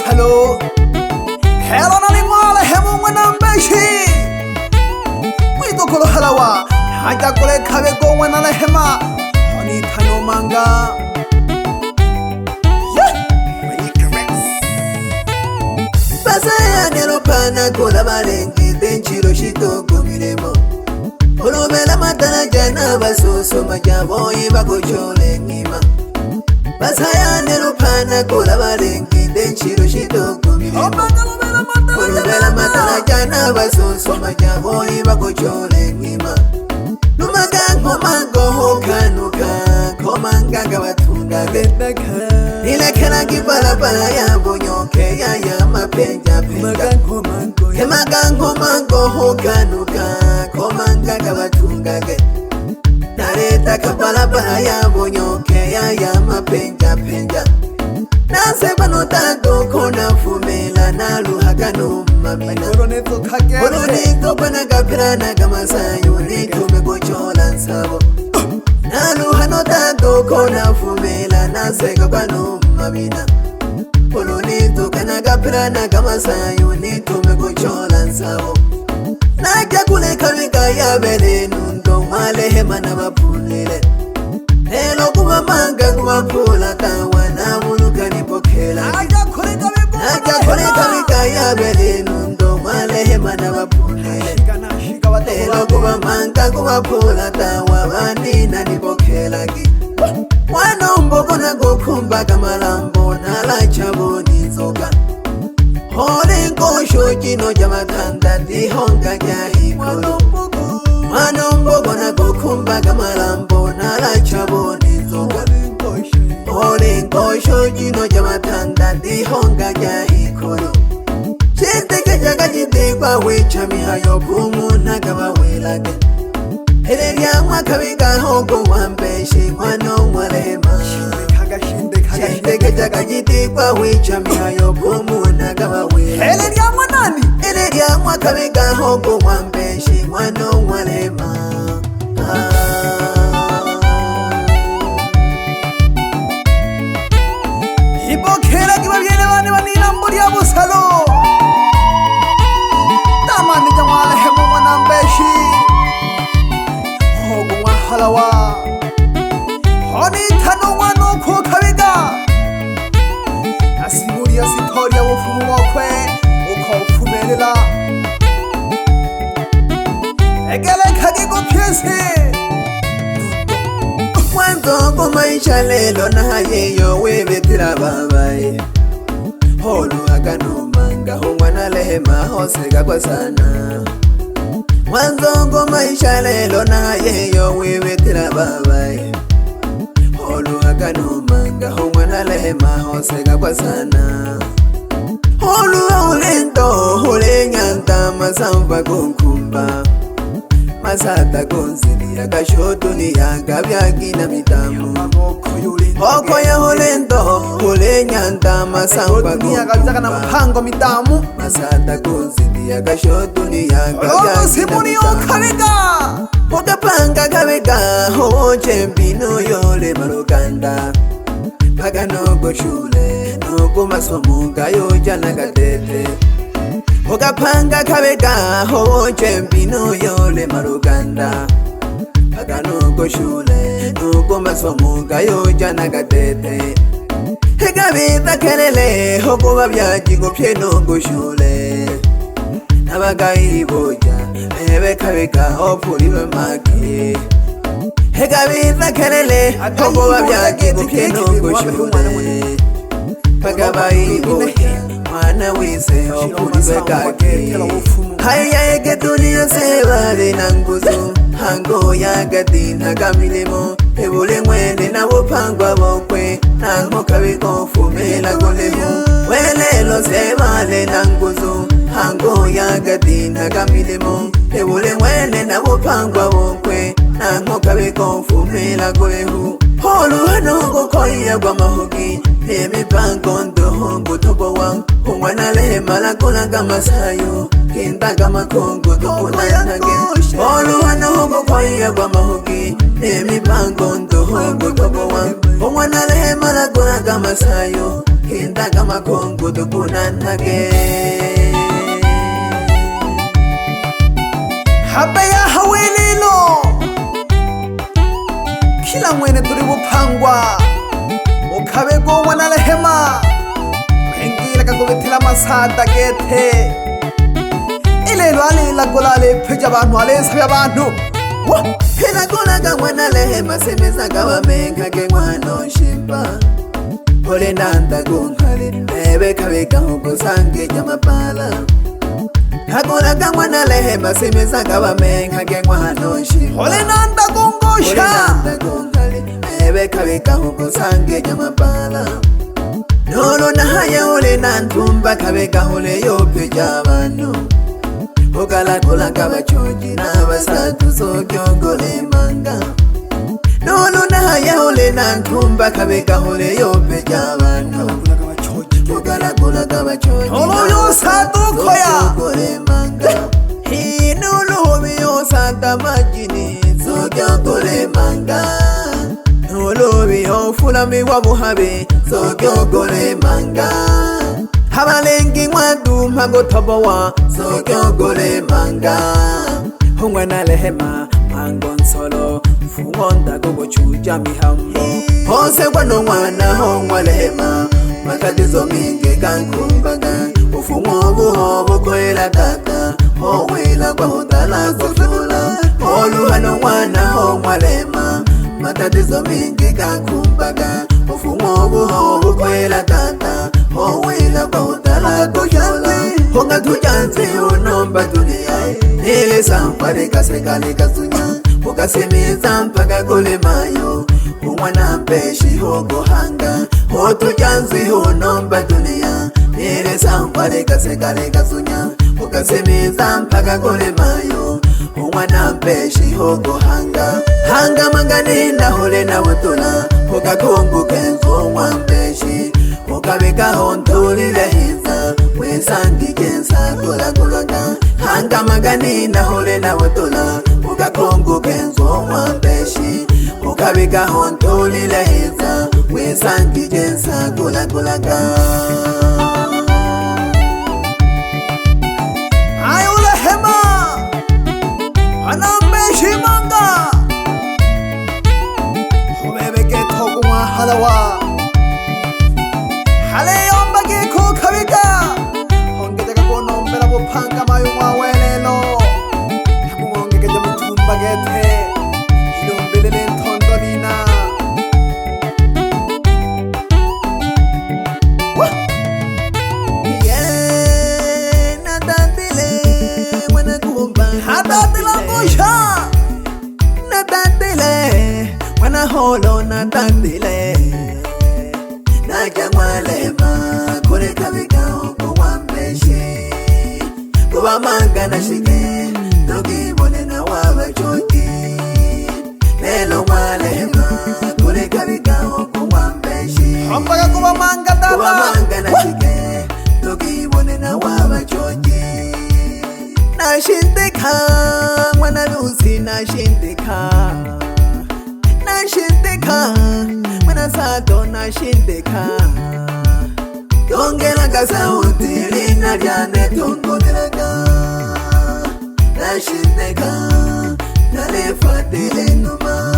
Hello, hello, nani hemu mwana mbeshi. Mwito kolo halawa, haja kole kabe go mwana la hema. Honi tano manga. Basaya nero pana kola balengi denchiro shito kumiremo. Olobela matana jana basoso majabo ibako chole ngima. Basaya nero pana kola balengi denchiro shito kumiremo. Olobela matana jana basoso majabo ibako chole ngima. Numagango mango hokanuka komanga gabatunga bedaka. Nilekela kipala pala ya bonyoke ya mapenja penja. Hemagango mango hokanuka komanga gabatunga ge. Nareta kapala pala ya bonyoke ya mapenja penja. Naseba no tanto kona fumela na luhagano mamina. Koronito pana kapirana kama sayo nito megochola nsabo. Naluhano tanto kona fumela nasega pano mamina. Koronito kana kapirana kama sayo nito megochola nsabo. Naja kule kalika ya bele nundo malehe mana mapulele. Hello kuma manga kuma pula tawa na muluka nipokela. Naja kule kalika ya bele nundo malehe mana mapulele. Hello kuma manga kuma pula tawa vanina nipokela ki. Mwana mbogo na gokumba kamalambo na la chabo nizoka. Hole nkosho jino jamatanda dihonga kya hikolo. Mwana mbogo na gokumba kamalambo na la chabo nizoka. Hole nkosho jino jamatanda dihonga kya hikolo. Chiteke jaga jitikwa wechami hayo kumu nagaba welage. Hereria mwakabiga hongo wambeshi mwano mwalema. Chiteke jaga jitikwa wechami hayo kumu nagaba welage. Hereria mwanani? Hereria mwakabiga hongo wambeshi mwano mwalema. Hipokela kibabyele bane banina mburi ya busalo. Tamani jamala hemu mwana mbeshi. Hogu halawa. Honi tano wano kukabiga. Asimuri ya sitori ya ufumu wakwe. Uko ufumelela. Egele kagiko piese. Mwanzo kwa maisha lelo na hayeyo wewe tira babae. Holu agano manga hongwana lehema hosega kwa sana. Mwanzo kwa maisha lelo na hayeyo wewe tira babae. Holu agano manga hongwana lehema hosega kwa sana. Holu ulendo hulenyanta masamba kunkumba. Masata konzili ya kashoto ni ya gabyagi na mitamu. Hoko ya holendo hulenyanta masamba kunkumba. Masata konzili ya kashoto ni ya gabyagi na mitamu. Hokapanga kabega hoche mpino yole marokanda. Paka noko shule noko masomo gayo jana katete. Hokapanga kabega hoche mpino yole maruganda. Paka noko shule noko masomo gayo jana katete. Hekabita kelele hoko babyaji gopye noko shule. Nabagayi boja bebe kabega hopuriwe maki. Hekabita kelele hoko babyaji gopye noko shule. Pagabayi boja Mana wise opuriwe kake. Haya eke dunia sebale nanguzo. hango yagadina gamilemo ebule mwene na bupangwa bokwe nango kabiko fumela golemo welelo sebale nanguzo hango yagadina gamilemo ebule mwene na bupangwa bokwe nango kabiko fumela golehu holu hano koya gwa mahogi emipango ndohongo tobowa umwana lehema lakola gamasayo kinda gamakongo tokunanage holu hano koya gwa mahogi emipango ndohongo tobowa umwana lehema lakola gamasayo kinda gamakongo tokunanage habe ya hawelilo kila mwene turi bupangwa ukabego wana lehema mengila kakubitila masada gete ilelo alila golale peja abantu alesabya abantu hena golaga wana lehema semeza gabamenga ge mwana shimba ole nanda gonkale ebe kabeka ukosange jamapala Hagolaga mwana lehema semeza gabamenga ge mwana shimba ole nanda gongosha ebe kabeka ukosange jamapala nolo na haya ole nantumba kabeka ole yope jabano ogala kola kabachoji na basatu sokyogole manga nolo na haya ole nantumba kabeka ole yope jabano ogala kola kabachoji nolo yo satu koya sokyogole manga nolo yo santa majini sokyogole manga Olobi ofulami wabuhabe sokyogole manga Habalengi mwadu mago tobowa sokyogole manga Hungwana lehema mango nsolo Fumonda gogo chuja mihambo Hose wano mwana hongwa lehema Makadizo mingi kankumbaga Ufumo buhobo kwela tata Howela kwa hudala kutula Olu hano mwana hongwa lehema Matatizo mingi kakumbaga ufumo buhobu kwela tata Howela kwa utala kushula Honga tujanzi unomba dunia Nile sampare kasekale kasunya Ukasemiza mpaka kule mayo Umwana mpeshi hogo hanga Ho tujanzi unomba dunia Nile sampare kasekale kasunya Ukasemiza mpaka kule mayo Umwana mpeshi hogo hanga Hanga manganina hole na wotula Hoga kongu kenzo mwampeshi Ukabeka hontuli lehiza Wesangi kensa kula kulaga Hanga manganina hole na wotula Hoga kongu kenzo mwampeshi Ukabeka hontuli lehiza Wesangi kensa kula kulaga ayo lehema anambeshi manga Hubebeke togu mwa halawa Hale yomba giko kabika Hongejaka kono mbela bupanga mayu mwa welelo Hakumongekeja mutumba gete Hilumbilile ntondonina Hatatila ngosha Natatile Wana holo natatile Naja mwalema Kure kabika huku wambeshi Kuwa manga na shike Togi mone na wawa choki Lelo mwalema Kure kabika huku wambeshi Hampaka kuwa manga tata Kuwa manga na shike Togi mone na wawa choki Nashindika Mwana lusi nashindika Nashindika Mwana sato nashindika Tongelaga sauti lina lyane tongolaga Nashindika Nalefatile numa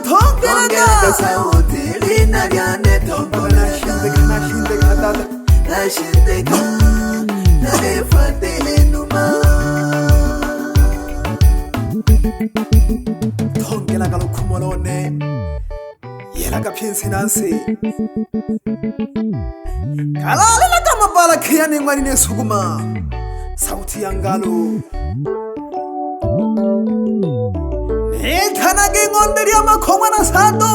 Tongelaga sauti lina lyane tongolaga Nashindika tata Nashindika Nalefatile numa Tongelaga lukumolone Yelaga piensi nansi Kalale laga mabala kiyani ngwani nesuguma Sauti ya ngalo ingonde lyamakongwa na sando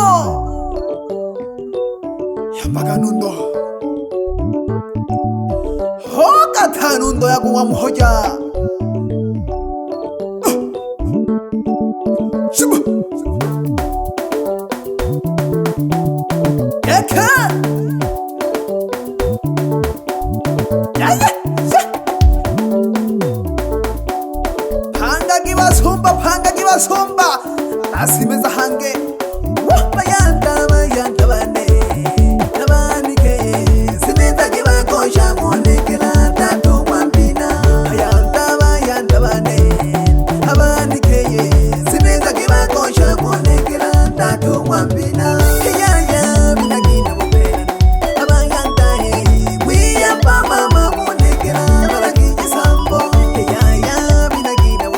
yambaga nundo hokata nundo yakuwa mhoja eke panga kibasumba nasimeza hange bayanda bane nabanike simeza kibakosha monekela tatu kwambina bayanda bane abanike simeza kibakosha monekela tatu kwambina yaya binagina bopela abayanda wiya mama monekela balaki sambo yaya binagina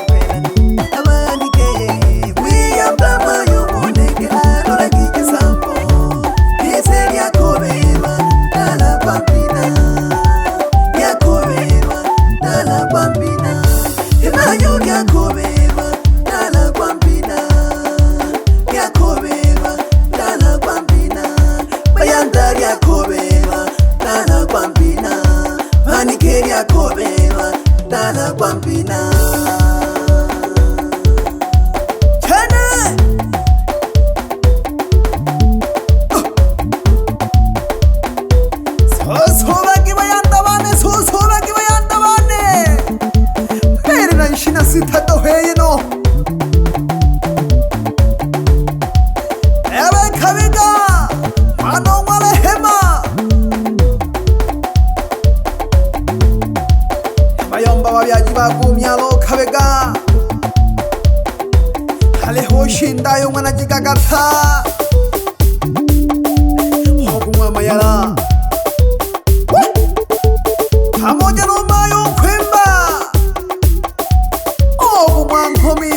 Kwambina Chene Sosobaki bayanda bane Pere na nshina sitato heyino Ewe kabiga Mano mwale hema Bayomba babyaji bagumyalo kabega haleho shindayo mwana jigagata hogumwa mayala pamoja no mayo kwemba ogumwa nkomi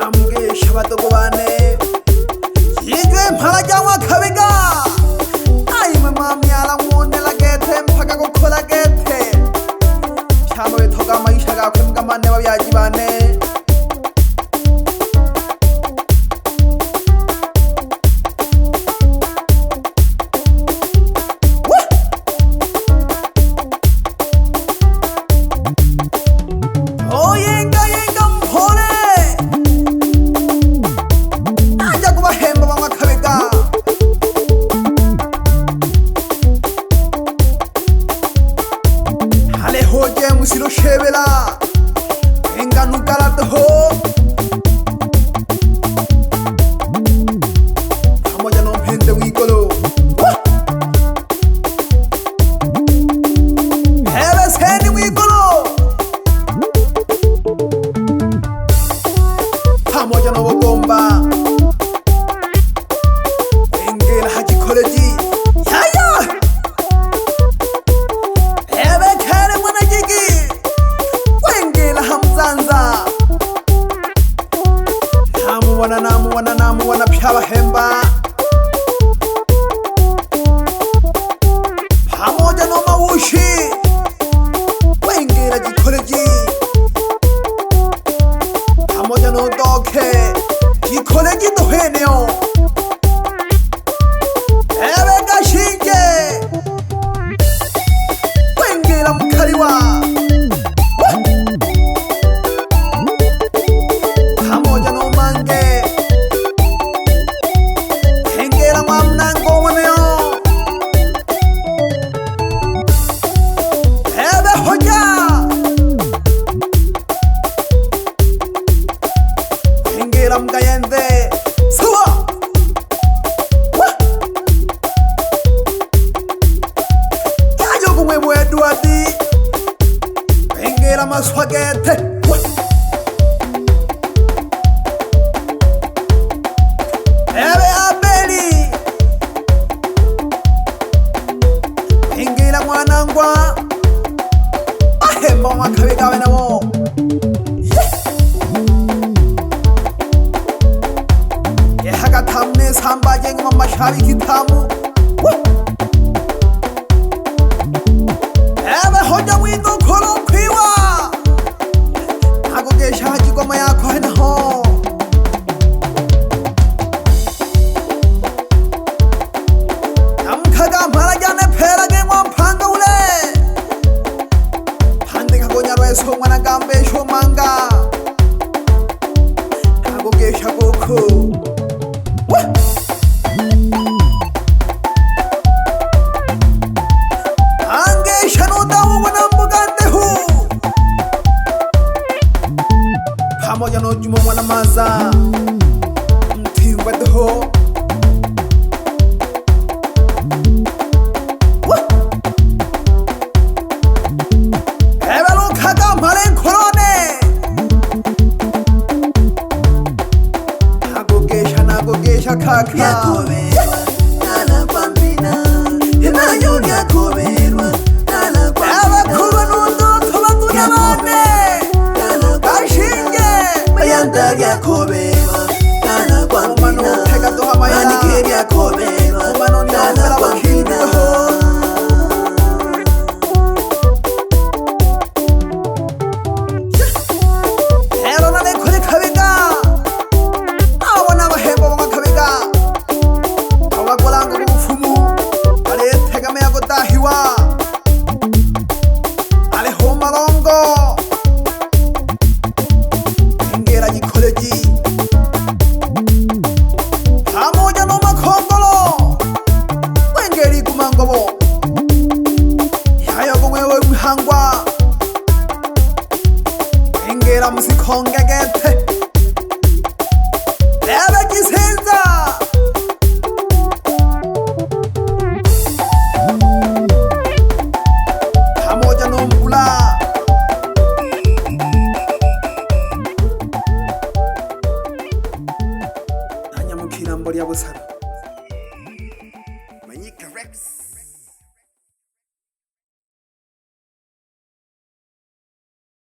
amgesha badogo bane yijwe mpara jangwa kabega ai mama myala mwonela gete mpaka gukola gete cyano betoga maisha gakwe mgamane babyaji bane oyenga mpole aja kubahemba bamwe kabega hoje musiro shebela enganu galatoho pamoja no mpende wikolo hele seni wikolo pamoja no bogomba engela haji koleji yaya namu wana pyaba hemba pamoja no mawushi wengera jikoleji pamoja no doke jikoleji doheneo ewe gashinje wengera mkaliwa pamoja no mange engera mwamnango mwaneo ewe hoja engera mgayende sawa yayo kumwe mweduadi engera maswagete mwanangwa ahemba mwakabigawe nabo yehagatamne sambaje ngoma mashabi kitamu ebe hoja windo kolo kwiwa mweso mwana gambe shomanga agogesha goko angesha nodawo mwana mbugandehu pamoja no Juma mwana maza mtimba doho kaka yakoberwa nala kwambina imanyo yakoberwa nala kwambina abakuba n'undoto baguna bane bashinge bayanda yakoberwa nala kwambina tega dohama ya manike yakoberwa nala kwambina ero nane kuri kabega abona bahembo abagolanga b'ubupfumu baretegame yagodahiwa ariho marongo ingera gikoleji pamoja no makongolo wengeri gumangobo yayogo mwewe mhangwa ingera musikongegete lebe gisenza Nyamukira mbori ya busara